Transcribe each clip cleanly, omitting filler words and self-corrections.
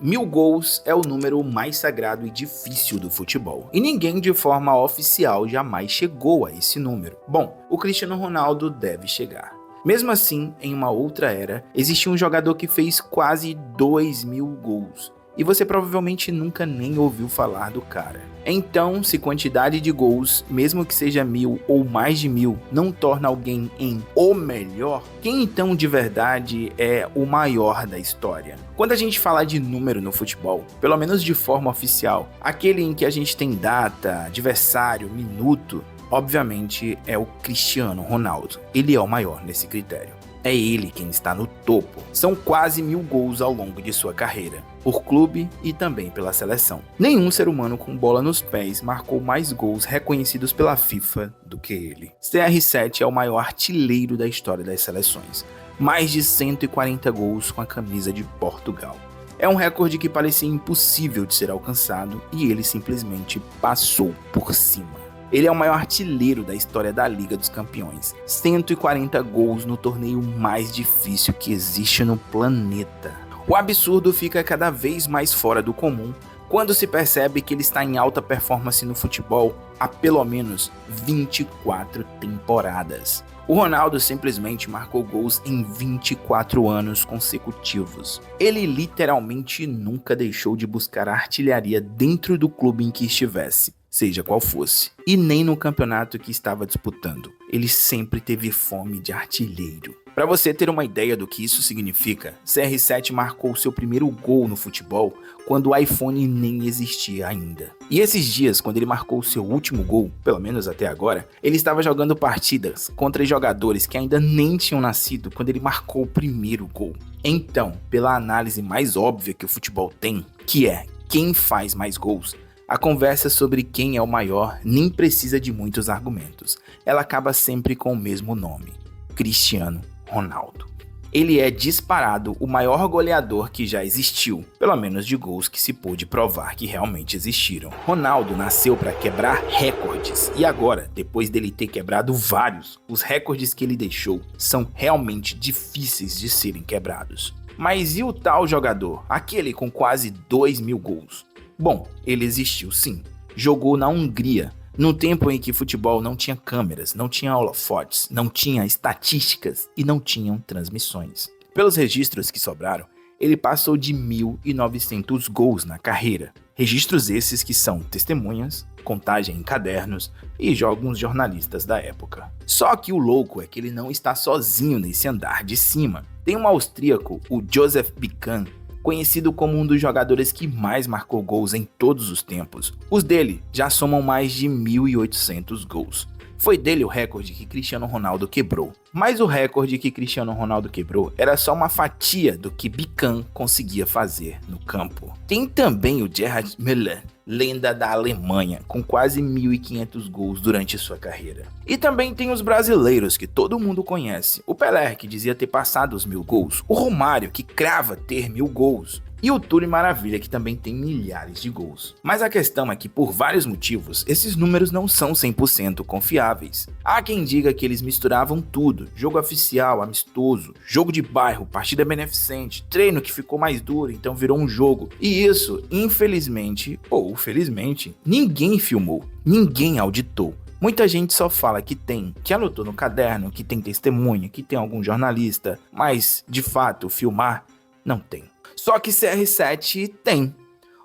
1000 gols é o número mais sagrado e difícil do futebol, e ninguém de forma oficial jamais chegou a esse número. Bom, o Cristiano Ronaldo deve chegar. Mesmo assim, em uma outra era, existia um jogador que fez quase 2000 gols, e você provavelmente nunca nem ouviu falar do cara. Então, se quantidade de gols, mesmo que seja 1000 ou mais de 1000, não torna alguém em o melhor, quem então de verdade é o maior da história? Quando a gente fala de número no futebol, pelo menos de forma oficial, aquele em que a gente tem data, adversário, minuto, obviamente é o Cristiano Ronaldo. Ele é o maior nesse critério. É ele quem está no topo. São quase 1000 gols ao longo de sua carreira, por clube e também pela seleção. Nenhum ser humano com bola nos pés marcou mais gols reconhecidos pela FIFA do que ele. CR7 é o maior artilheiro da história das seleções. Mais de 140 gols com a camisa de Portugal. É um recorde que parecia impossível de ser alcançado e ele simplesmente passou por cima. Ele é o maior artilheiro da história da Liga dos Campeões. 140 gols no torneio mais difícil que existe no planeta. O absurdo fica cada vez mais fora do comum quando se percebe que ele está em alta performance no futebol há pelo menos 24 temporadas. O Ronaldo simplesmente marcou gols em 24 anos consecutivos. Ele literalmente nunca deixou de buscar a artilharia dentro do clube em que estivesse, seja qual fosse, e nem no campeonato que estava disputando. Ele sempre teve fome de artilheiro. Para você ter uma ideia do que isso significa, CR7 marcou seu primeiro gol no futebol quando o iPhone nem existia ainda. E esses dias, quando ele marcou seu último gol, pelo menos até agora, ele estava jogando partidas contra jogadores que ainda nem tinham nascido quando ele marcou o primeiro gol. Então, pela análise mais óbvia que o futebol tem, que é quem faz mais gols, a conversa sobre quem é o maior nem precisa de muitos argumentos. Ela acaba sempre com o mesmo nome: Cristiano Ronaldo. Ele é disparado o maior goleador que já existiu, pelo menos de gols que se pôde provar que realmente existiram. Ronaldo nasceu para quebrar recordes e agora, depois dele ter quebrado vários, os recordes que ele deixou são realmente difíceis de serem quebrados. Mas e o tal jogador, aquele com quase 2000 gols? Bom, ele existiu sim. Jogou na Hungria, num tempo em que futebol não tinha câmeras, não tinha holofotes, não tinha estatísticas e não tinham transmissões. Pelos registros que sobraram, ele passou de 1900 gols na carreira. Registros esses que são testemunhas, contagem em cadernos e alguns jornalistas da época. Só que o louco é que ele não está sozinho nesse andar de cima. Tem um austríaco, o Josef Bican, conhecido como um dos jogadores que mais marcou gols em todos os tempos. Os dele já somam mais de 1800 gols. Foi dele o recorde que Cristiano Ronaldo quebrou. Mas o recorde que Cristiano Ronaldo quebrou era só uma fatia do que Bican conseguia fazer no campo. Tem também o Gerhard Müller, lenda da Alemanha, com quase 1500 gols durante sua carreira. E também tem os brasileiros que todo mundo conhece. O Pelé, que dizia ter passado os 1000 gols. O Romário, que crava ter 1000 gols. E o Túlio Maravilha, que também tem milhares de gols. Mas a questão é que, por vários motivos, esses números não são 100% confiáveis. Há quem diga que eles misturavam tudo: jogo oficial, amistoso, jogo de bairro, partida beneficente, treino que ficou mais duro, então virou um jogo. E isso, infelizmente, ou felizmente, ninguém filmou, ninguém auditou. Muita gente só fala que tem, que anotou no caderno, que tem testemunha, que tem algum jornalista, mas, de fato, filmar, não tem. Só que CR7 tem.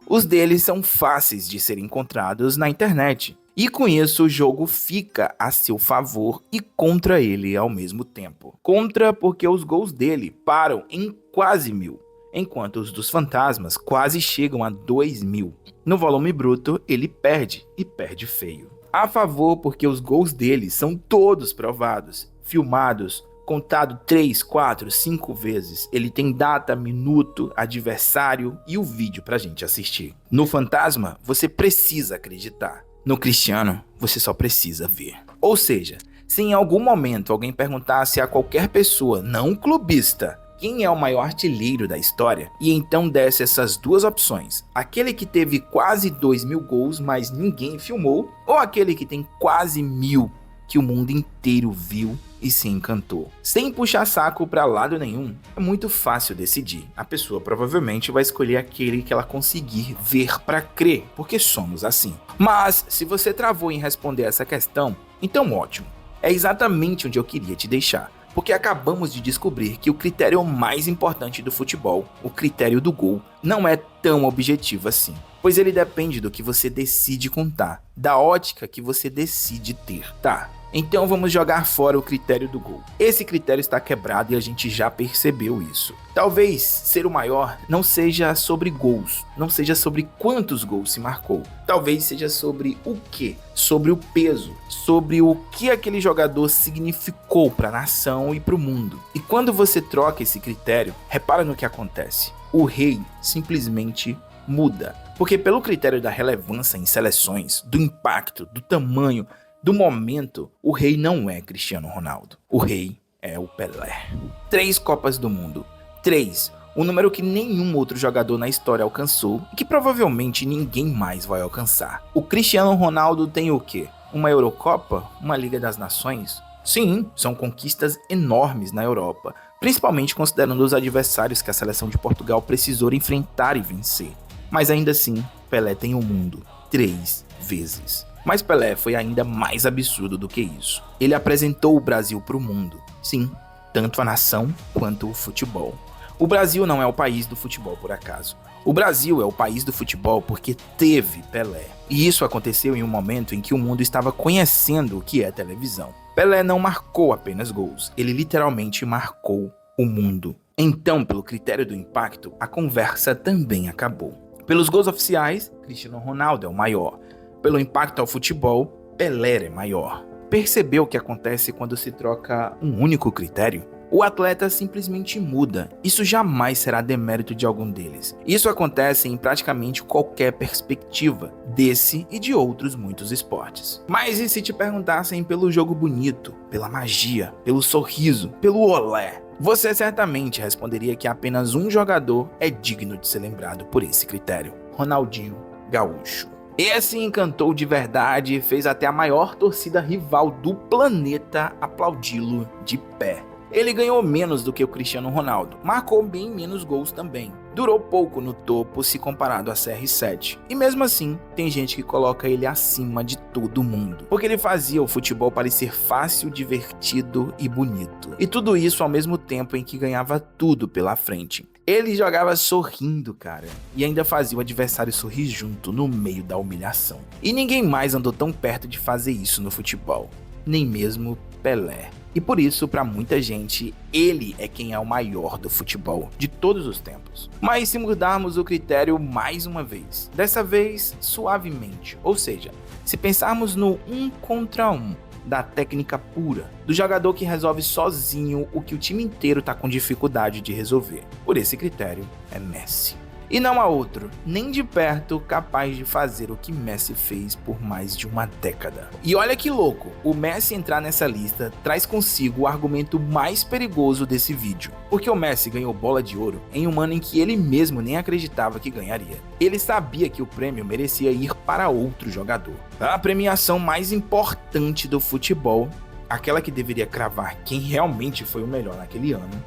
Os deles são fáceis de serem encontrados na internet. E com isso o jogo fica a seu favor e contra ele ao mesmo tempo. Contra porque os gols dele param em quase 1000, enquanto os dos fantasmas quase chegam a 2000. No volume bruto ele perde, e perde feio. A favor porque os gols dele são todos provados, filmados, contado 3, 4, 5 vezes. Ele tem data, minuto, adversário e o vídeo pra gente assistir. No fantasma, você precisa acreditar. No Cristiano, você só precisa ver. Ou seja, se em algum momento alguém perguntasse a qualquer pessoa, não clubista, quem é o maior artilheiro da história, e então desse essas duas opções: aquele que teve quase 2000 gols, mas ninguém filmou, ou aquele que tem quase 1000, que o mundo inteiro viu, e se encantou. Sem puxar saco pra lado nenhum, é muito fácil decidir. A pessoa provavelmente vai escolher aquele que ela conseguir ver pra crer, porque somos assim. Mas se você travou em responder essa questão, então ótimo. É exatamente onde eu queria te deixar. Porque acabamos de descobrir que o critério mais importante do futebol, o critério do gol, não é tão objetivo assim. Pois ele depende do que você decide contar, da ótica que você decide ter, tá? Então vamos jogar fora o critério do gol. Esse critério está quebrado e a gente já percebeu isso. Talvez ser o maior não seja sobre gols, não seja sobre quantos gols se marcou. Talvez seja sobre o quê? Sobre o peso, sobre o que aquele jogador significou para a nação e para o mundo. E quando você troca esse critério, repara no que acontece. O rei simplesmente muda. Porque pelo critério da relevância em seleções, do impacto, do tamanho, do momento, o rei não é Cristiano Ronaldo. O rei é o Pelé. 3 Copas do Mundo. 3. Um número que nenhum outro jogador na história alcançou e que provavelmente ninguém mais vai alcançar. O Cristiano Ronaldo tem o quê? Uma Eurocopa? Uma Liga das Nações? Sim, são conquistas enormes na Europa, principalmente considerando os adversários que a seleção de Portugal precisou enfrentar e vencer. Mas ainda assim, Pelé tem o mundo 3 vezes. Mas Pelé foi ainda mais absurdo do que isso. Ele apresentou o Brasil para o mundo. Sim, tanto a nação quanto o futebol. O Brasil não é o país do futebol por acaso. O Brasil é o país do futebol porque teve Pelé. E isso aconteceu em um momento em que o mundo estava conhecendo o que é televisão. Pelé não marcou apenas gols, ele literalmente marcou o mundo. Então, pelo critério do impacto, a conversa também acabou. Pelos gols oficiais, Cristiano Ronaldo é o maior. Pelo impacto ao futebol, Pelé é maior. Percebeu o que acontece quando se troca um único critério? O atleta simplesmente muda. Isso jamais será demérito de algum deles. Isso acontece em praticamente qualquer perspectiva, desse e de outros muitos esportes. Mas e se te perguntassem pelo jogo bonito, pela magia, pelo sorriso, pelo olé? Você certamente responderia que apenas um jogador é digno de ser lembrado por esse critério: Ronaldinho Gaúcho. Esse encantou de verdade e fez até a maior torcida rival do planeta aplaudi-lo de pé. Ele ganhou menos do que o Cristiano Ronaldo, marcou bem menos gols também. Durou pouco no topo se comparado a CR7. E mesmo assim, tem gente que coloca ele acima de todo mundo. Porque ele fazia o futebol parecer fácil, divertido e bonito. E tudo isso ao mesmo tempo em que ganhava tudo pela frente. Ele jogava sorrindo, cara, e ainda fazia o adversário sorrir junto no meio da humilhação. E ninguém mais andou tão perto de fazer isso no futebol, nem mesmo Pelé. E por isso, para muita gente, ele é quem é o maior do futebol de todos os tempos. Mas se mudarmos o critério mais uma vez, dessa vez suavemente, ou seja, se pensarmos no 1 contra 1, da técnica pura, do jogador que resolve sozinho o que o time inteiro tá com dificuldade de resolver. Por esse critério, é Messi. E não há outro, nem de perto, capaz de fazer o que Messi fez por mais de uma década. E olha que louco, o Messi entrar nessa lista traz consigo o argumento mais perigoso desse vídeo. Porque o Messi ganhou bola de ouro em um ano em que ele mesmo nem acreditava que ganharia. Ele sabia que o prêmio merecia ir para outro jogador. A premiação mais importante do futebol, aquela que deveria cravar quem realmente foi o melhor naquele ano,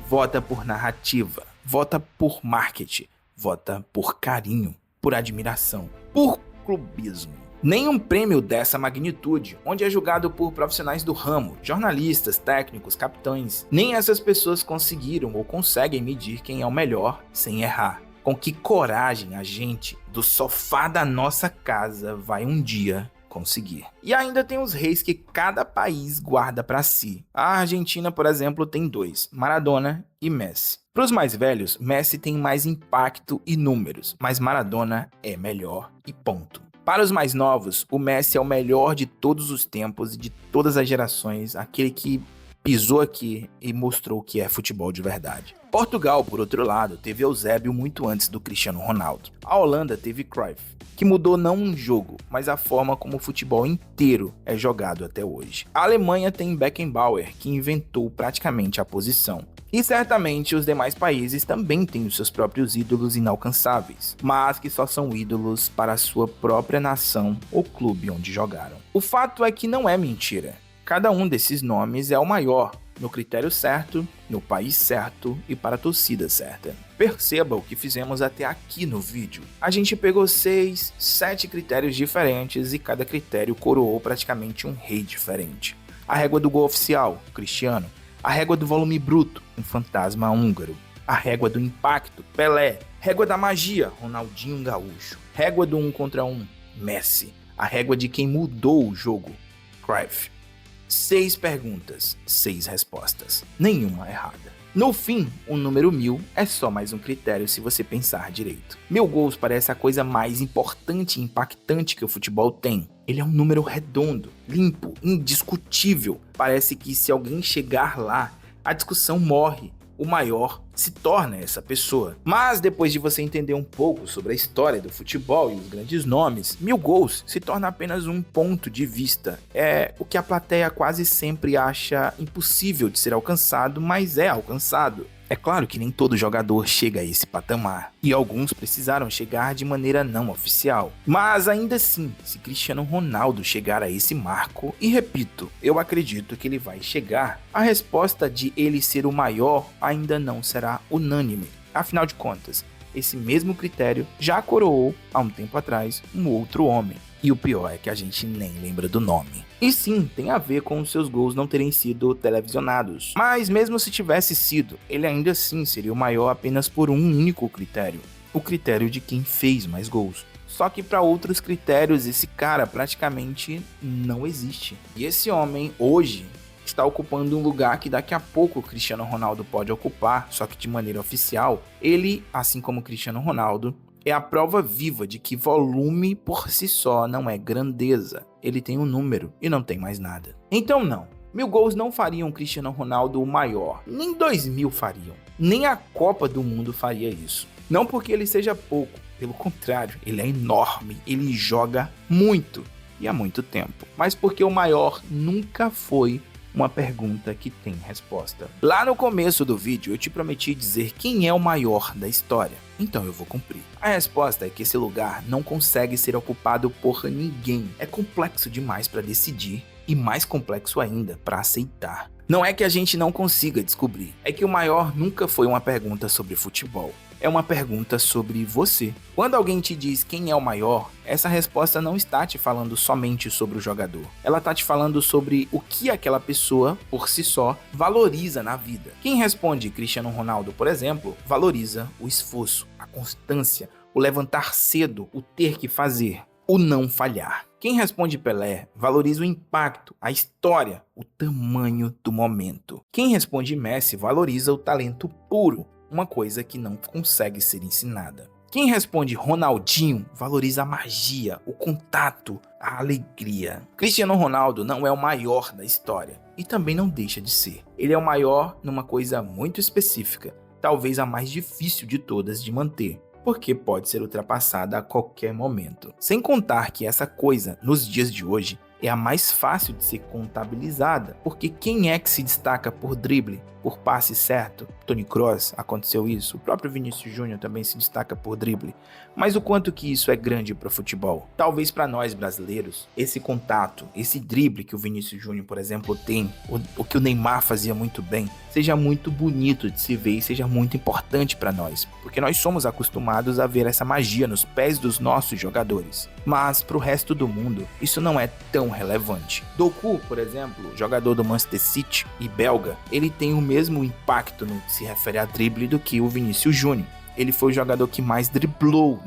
vota por narrativa. Vota por marketing, vota por carinho, por admiração, por clubismo. Nenhum prêmio dessa magnitude, onde é julgado por profissionais do ramo, jornalistas, técnicos, capitães, nem essas pessoas conseguiram ou conseguem medir quem é o melhor sem errar. Com que coragem a gente, do sofá da nossa casa, vai um dia conseguir. E ainda tem os reis que cada país guarda para si. A Argentina, por exemplo, tem 2, Maradona e Messi. Para os mais velhos, Messi tem mais impacto e números, mas Maradona é melhor e ponto. Para os mais novos, o Messi é o melhor de todos os tempos e de todas as gerações, aquele que pisou aqui e mostrou o que é futebol de verdade. Portugal, por outro lado, teve Eusébio muito antes do Cristiano Ronaldo. A Holanda teve Cruyff, que mudou não um jogo, mas a forma como o futebol inteiro é jogado até hoje. A Alemanha tem Beckenbauer, que inventou praticamente a posição. E certamente os demais países também têm os seus próprios ídolos inalcançáveis, mas que só são ídolos para a sua própria nação ou clube onde jogaram. O fato é que não é mentira. Cada um desses nomes é o maior, no critério certo, no país certo e para a torcida certa. Perceba o que fizemos até aqui no vídeo. A gente pegou 6, 7 critérios diferentes e cada critério coroou praticamente um rei diferente. A régua do gol oficial, Cristiano. A régua do volume bruto, um fantasma húngaro. A régua do impacto, Pelé. Régua da magia, Ronaldinho Gaúcho. Régua do 1 contra 1, Messi. A régua de quem mudou o jogo, Cruyff. 6 perguntas, 6 respostas, nenhuma errada. No fim, o número 1000 é só mais um critério se você pensar direito. 1000 gols parece a coisa mais importante e impactante que o futebol tem. Ele é um número redondo, limpo, indiscutível. Parece que se alguém chegar lá, a discussão morre. O maior se torna essa pessoa. Mas depois de você entender um pouco sobre a história do futebol e os grandes nomes, 1000 gols se torna apenas um ponto de vista. É o que a plateia quase sempre acha impossível de ser alcançado, mas é alcançado. É claro que nem todo jogador chega a esse patamar, e alguns precisaram chegar de maneira não oficial. Mas ainda assim, se Cristiano Ronaldo chegar a esse marco, e repito, eu acredito que ele vai chegar, a resposta de ele ser o maior ainda não será unânime. Afinal de contas, esse mesmo critério já coroou, há um tempo atrás, um outro homem. E o pior é que a gente nem lembra do nome. E sim, tem a ver com os seus gols não terem sido televisionados. Mas mesmo se tivesse sido, ele ainda assim seria o maior apenas por um único critério. O critério de quem fez mais gols. Só que para outros critérios, esse cara praticamente não existe. E esse homem, hoje, está ocupando um lugar que daqui a pouco o Cristiano Ronaldo pode ocupar, só que de maneira oficial. Ele, assim como o Cristiano Ronaldo, é a prova viva de que volume por si só não é grandeza. Ele tem um número e não tem mais nada. Então não, 1000 gols não fariam o Cristiano Ronaldo o maior. Nem 2000 fariam. Nem a Copa do Mundo faria isso. Não porque ele seja pouco, pelo contrário, ele é enorme, ele joga muito e há muito tempo. Mas porque o maior nunca foi uma pergunta que tem resposta. Lá no começo do vídeo eu te prometi dizer quem é o maior da história, então eu vou cumprir. A resposta é que esse lugar não consegue ser ocupado por ninguém. É complexo demais para decidir e mais complexo ainda para aceitar. Não é que a gente não consiga descobrir, é que o maior nunca foi uma pergunta sobre futebol. É uma pergunta sobre você. Quando alguém te diz quem é o maior, essa resposta não está te falando somente sobre o jogador. Ela está te falando sobre o que aquela pessoa, por si só, valoriza na vida. Quem responde Cristiano Ronaldo, por exemplo, valoriza o esforço, a constância, o levantar cedo, o ter que fazer, o não falhar. Quem responde Pelé valoriza o impacto, a história, o tamanho do momento. Quem responde Messi valoriza o talento puro, uma coisa que não consegue ser ensinada. Quem responde Ronaldinho valoriza a magia, o contato, a alegria. Cristiano Ronaldo não é o maior da história e também não deixa de ser. Ele é o maior numa coisa muito específica, talvez a mais difícil de todas de manter, porque pode ser ultrapassada a qualquer momento. Sem contar que essa coisa, nos dias de hoje, é a mais fácil de ser contabilizada, porque quem é que se destaca por drible, por passe certo? Toni Kroos, aconteceu isso, o próprio Vinícius Júnior também se destaca por drible, mas o quanto que isso é grande para o futebol? Talvez para nós brasileiros, esse contato, esse drible que o Vinícius Júnior, por exemplo, tem, o que o Neymar fazia muito bem, seja muito bonito de se ver e seja muito importante para nós, porque nós somos acostumados a ver essa magia nos pés dos nossos jogadores. Mas para o resto do mundo, isso não é tão relevante. Doku, por exemplo, jogador do Manchester City e belga, ele tem o mesmo impacto no que se refere a drible do que o Vinícius Júnior. Ele foi o jogador que mais driblou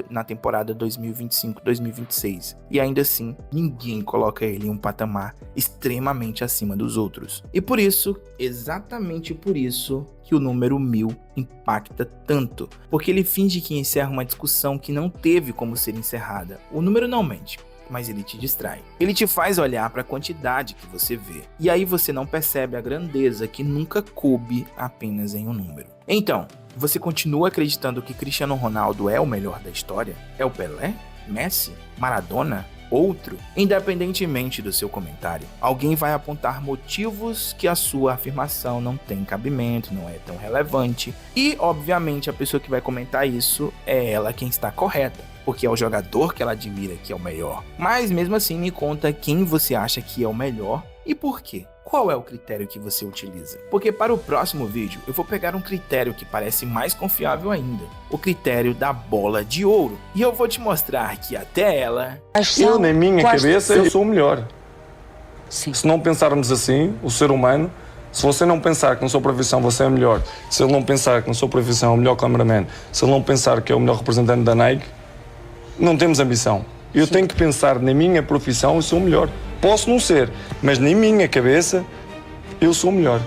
na temporada 2025-2026. E ainda assim, ninguém coloca ele em um patamar extremamente acima dos outros. E por isso, exatamente por isso, que o número 1000 impacta tanto. Porque ele finge que encerra uma discussão que não teve como ser encerrada. O número não mente, mas ele te distrai. Ele te faz olhar para a quantidade que você vê. E aí você não percebe a grandeza que nunca coube apenas em um número. Então, você continua acreditando que Cristiano Ronaldo é o melhor da história? É o Pelé? Messi? Maradona? Outro? Independentemente do seu comentário, alguém vai apontar motivos que a sua afirmação não tem cabimento, não é tão relevante. E, obviamente, a pessoa que vai comentar isso é ela quem está correta, porque é o jogador que ela admira que é o melhor. Mas mesmo assim, me conta quem você acha que é o melhor E por quê? Qual é o critério que você utiliza? Porque para o próximo vídeo eu vou pegar um critério que parece mais confiável ainda, o critério da bola de ouro. E eu vou te mostrar que até ela... Eu, na minha cabeça, eu sou o melhor. Sim. Se não pensarmos assim, o ser humano, se você não pensar que na sua profissão você é melhor, se ele não pensar que na sua profissão é o melhor cameraman, se ele não pensar que é o melhor representante da Nike, não temos ambição. Eu tenho que pensar na minha profissão, eu sou o melhor. Posso não ser, mas na minha cabeça, eu sou o melhor.